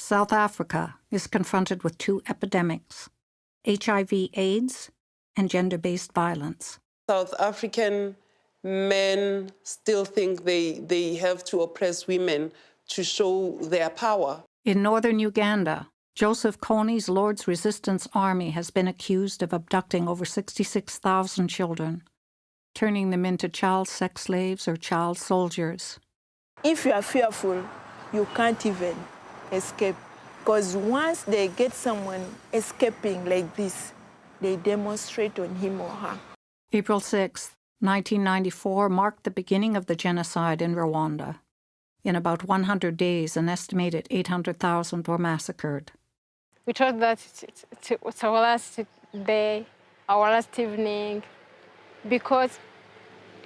South Africa is confronted with two epidemics: HIV/AIDS and gender-based violence. South African men still think they have to oppress women to show their power. In northern Uganda, Joseph Kony's Lord's Resistance Army has been accused of abducting over 66,000 children, turning them into child sex slaves or child soldiers. If you are fearful, you can't even escape, because once they get someone escaping like this, they demonstrate on him or her. April 6, 1994 marked the beginning of the genocide in Rwanda. In about 100 days, an estimated 800,000 were massacred. We thought that it was our last day, our last evening, because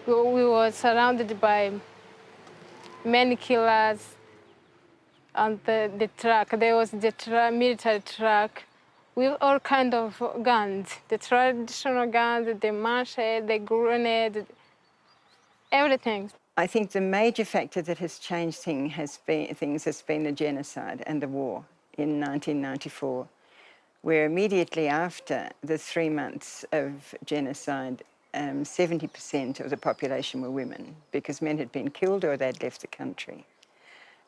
we were surrounded by many killers. On the truck, there was the military truck with all kinds of guns, the traditional guns, the machete, the grenade, everything. I think the major factor that has changed things has been the genocide and the war in 1994, where immediately after the 3 months of genocide, 70% of the population were women, because men had been killed or they'd left the country.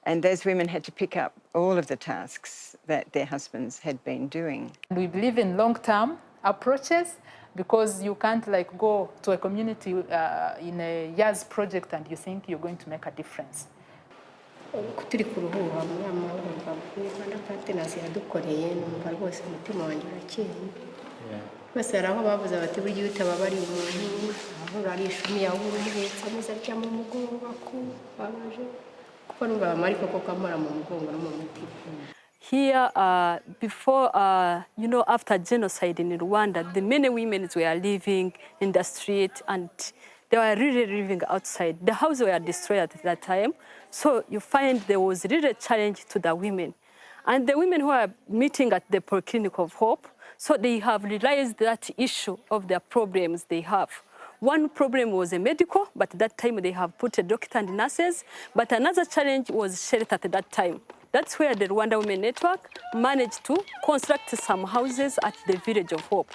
And those women had to pick up all of the tasks that their husbands had been doing. We believe in long-term approaches, because you can't go to a community in a year's project and you think you're going to make a difference. Turi kuruhuha mama urumva niba na partners yadukoreye numva rwose umutima wanjye urakeye. Bose araho bavuze bati buryo utababari umuntu aho ari ishumi yawe umuhetse amuze arya mu mugongo babaje kuko numva amariko ko kamara mu mugongo no mu mutima. Here, before, after genocide in Rwanda, the many women were living in the street and they were really living outside. The houses were destroyed at that time. So you find there was really a challenge to the women. And the women who are meeting at the Polyclinic of Hope, so they have realized that issue of their problems they have. One problem was a medical, but at that time they have put a doctor and nurses. But another challenge was shelter at that time. That's where the Rwanda Women Network managed to construct some houses at the Village of Hope.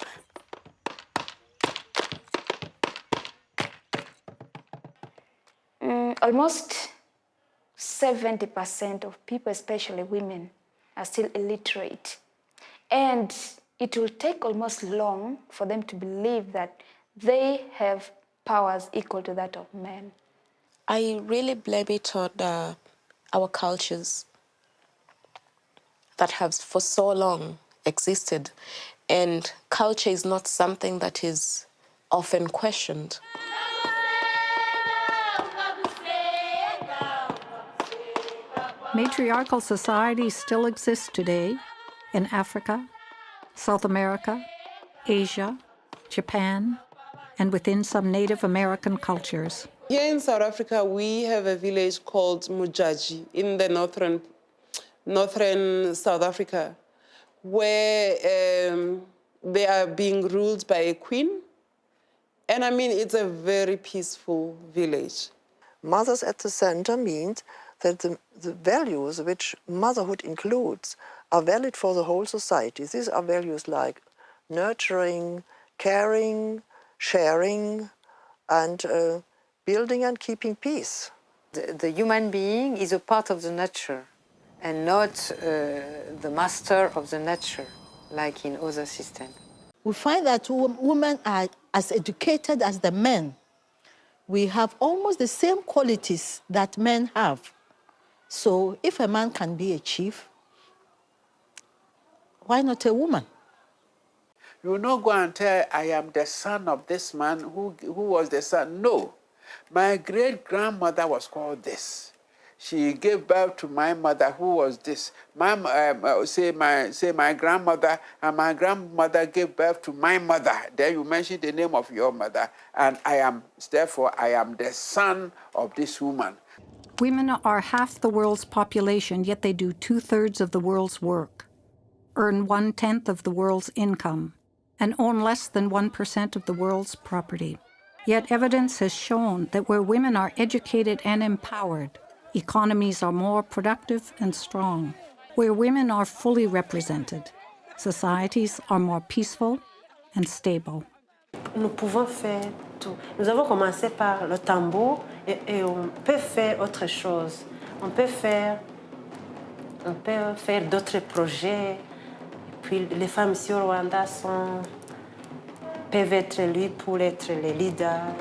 Almost 70% of people, especially women, are still illiterate. And it will take almost long for them to believe that they have powers equal to that of men. I really blame it on our cultures that have for so long existed, and culture is not something that is often questioned. Matriarchal societies still exist today in Africa, South America, Asia, Japan, and within some Native American cultures. Here in South Africa, we have a village called Mujaji in the northern South Africa, where they are being ruled by a queen. And I mean, it's a very peaceful village. Mothers at the center means that the values which motherhood includes are valid for the whole society. These are values like nurturing, caring, sharing, and building and keeping peace. The human being is a part of the nature and not the master of the nature, like in other systems. We find that women are as educated as the men. We have almost the same qualities that men have. So if a man can be a chief, why not a woman? You will not go and tell, I am the son of this man who was the son. No, my great-grandmother was called this. She gave birth to my mother, who was this. My grandmother, and my grandmother gave birth to my mother. Then you mention the name of your mother, and therefore I am the son of this woman. Women are half the world's population, yet they do 2/3 of the world's work, earn 1/10 of the world's income, and own less than 1% of the world's property. Yet evidence has shown that where women are educated and empowered, economies are more productive and strong. Where women are fully represented, societies are more peaceful and stable. Nous pouvons faire tout. Nous avons commencé par le tambour et on peut faire autre chose. On peut faire d'autres projets. Et puis les femmes ici au Rwanda peuvent être élues pour être les leaders.